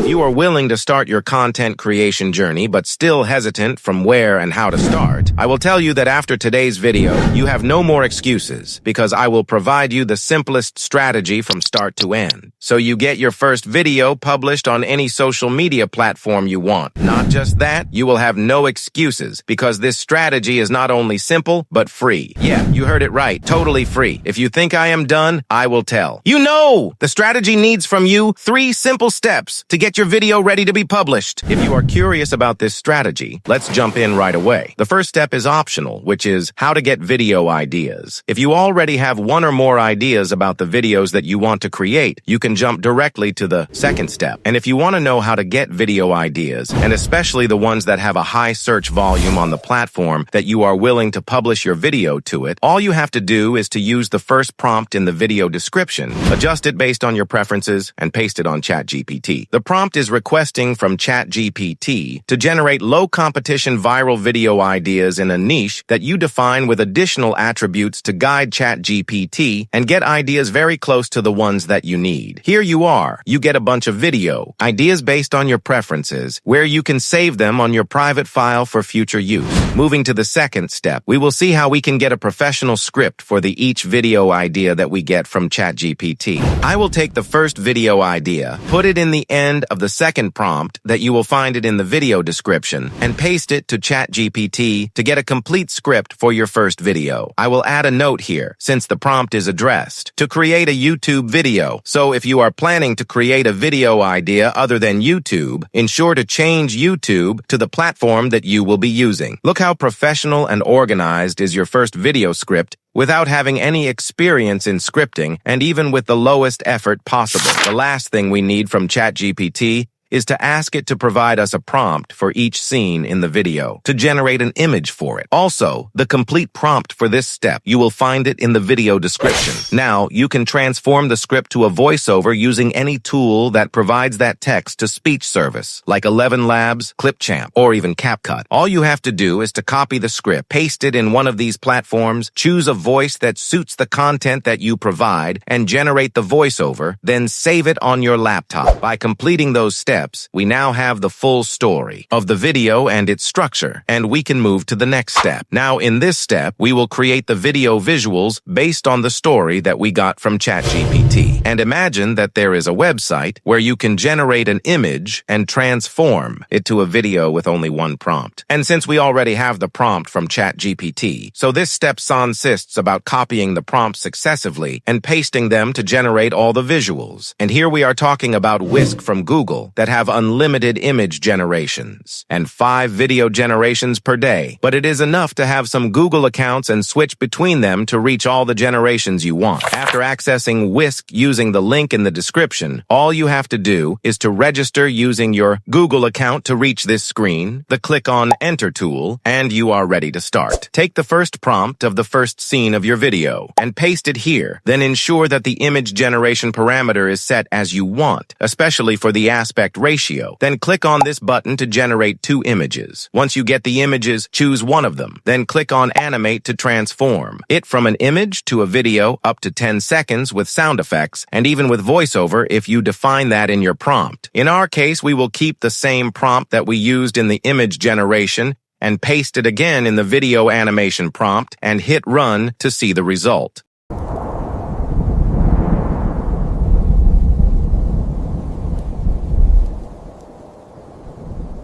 If you are willing to start your content creation journey but still hesitant from where and how to start, I will tell you that after today's video, you have no more excuses because I will provide you the simplest strategy from start to end. So you get your first video published on any social media platform you want. Not just that, you will have no excuses because this strategy is not only simple, but free. Yeah, you heard it right. Totally free. If you think I am done, I will tell. You know! The strategy needs from you 3 simple steps to get your video ready to be published. If you are curious about this strategy, let's jump in right away. The first step is optional, which is how to get video ideas. If you already have 1 or more ideas about the videos that you want to create, you can jump directly to the second step. And if you want to know how to get video ideas, and especially the ones that have a high search volume on the platform that you are willing to publish your video to it, all you have to do is to use the first prompt in the video description, adjust it based on your preferences, and paste it on ChatGPT. The prompt is requesting from ChatGPT to generate low-competition viral video ideas in a niche that you define with additional attributes to guide ChatGPT and get ideas very close to the ones that you need. Here you are. You get a bunch of video ideas based on your preferences, where you can save them on your private file for future use. Moving to the second step, we will see how we can get a professional script for each video idea that we get from ChatGPT. I will take the first video idea, put it in the end of the second prompt that you will find it in the video description, and paste it to ChatGPT to get a complete script for your first video. I will add a note here, since the prompt is addressed, to create a YouTube video. So if you are planning to create a video idea other than YouTube, ensure to change YouTube to the platform that you will be using. Look how professional and organized is your first video script without having any experience in scripting and even with the lowest effort possible. The last thing we need from ChatGPT is to ask it to provide us a prompt for each scene in the video, to generate an image for it. Also, the complete prompt for this step, you will find it in the video description. Now, you can transform the script to a voiceover using any tool that provides that text-to-speech service, like 11 Labs, Clipchamp, or even CapCut. All you have to do is to copy the script, paste it in one of these platforms, choose a voice that suits the content that you provide, and generate the voiceover, then save it on your laptop. By completing those steps, we now have the full story of the video and its structure, and we can move to the next step. Now, in this step, we will create the video visuals based on the story that we got from ChatGPT. And imagine that there is a website where you can generate an image and transform it to a video with only 1 prompt. And since we already have the prompt from ChatGPT, so this step consists about copying the prompts successively and pasting them to generate all the visuals. And here we are talking about Whisk from Google that have unlimited image generations and 5 video generations per day. But it is enough to have some Google accounts and switch between them to reach all the generations you want. After accessing Whisk using the link in the description, all you have to do is to register using your Google account to reach this screen, click on Enter tool, and you are ready to start. Take the first prompt of the first scene of your video and paste it here. Then ensure that the image generation parameter is set as you want, especially for the aspect ratio. Then click on this button to generate 2 images. Once you get the images, choose one of them. Then click on Animate to transform it from an image to a video up to 10 seconds with sound effects and even with voiceover if you define that in your prompt. In our case, we will keep the same prompt that we used in the image generation and paste it again in the video animation prompt and hit run to see the result.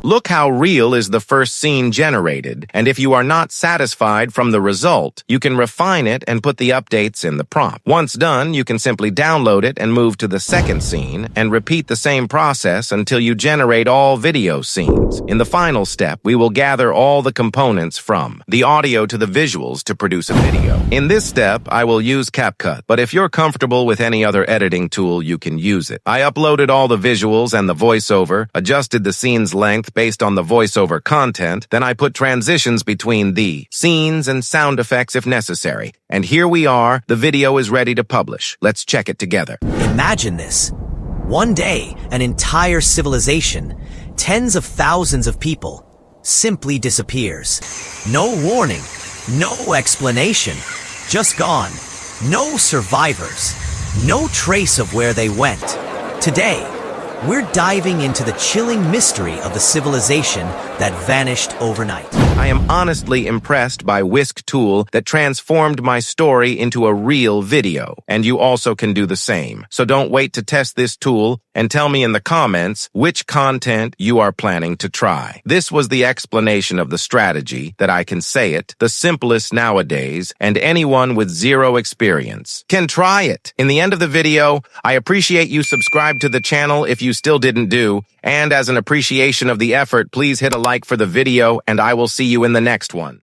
Look how real is the first scene generated, and if you are not satisfied from the result, you can refine it and put the updates in the prompt. Once done, you can simply download it and move to the second scene and repeat the same process until you generate all video scenes. In the final step, we will gather all the components from the audio to the visuals to produce a video. In this step, I will use CapCut, but if you're comfortable with any other editing tool, you can use it. I uploaded all the visuals and the voiceover, adjusted the scene's length based on the voiceover content, then I put transitions between the scenes and sound effects if necessary. And here we are, the video is ready to publish. Let's check it together. Imagine this. One day, an entire civilization, tens of thousands of people, simply disappears. No warning, no explanation, just gone. No survivors, no trace of where they went. Today, We're diving into the chilling mystery of the civilization that vanished overnight. I am honestly impressed by Whisk tool that transformed my story into a real video, and you also can do the same. So don't wait to test this tool and tell me in the comments which content you are planning to try. This was the explanation of the strategy that I can say it, the simplest nowadays, and anyone with zero experience can try it. In the end of the video, I appreciate you subscribe to the channel if you still didn't do, and as an appreciation of the effort, please hit a like for the video, and I will see you in the next one.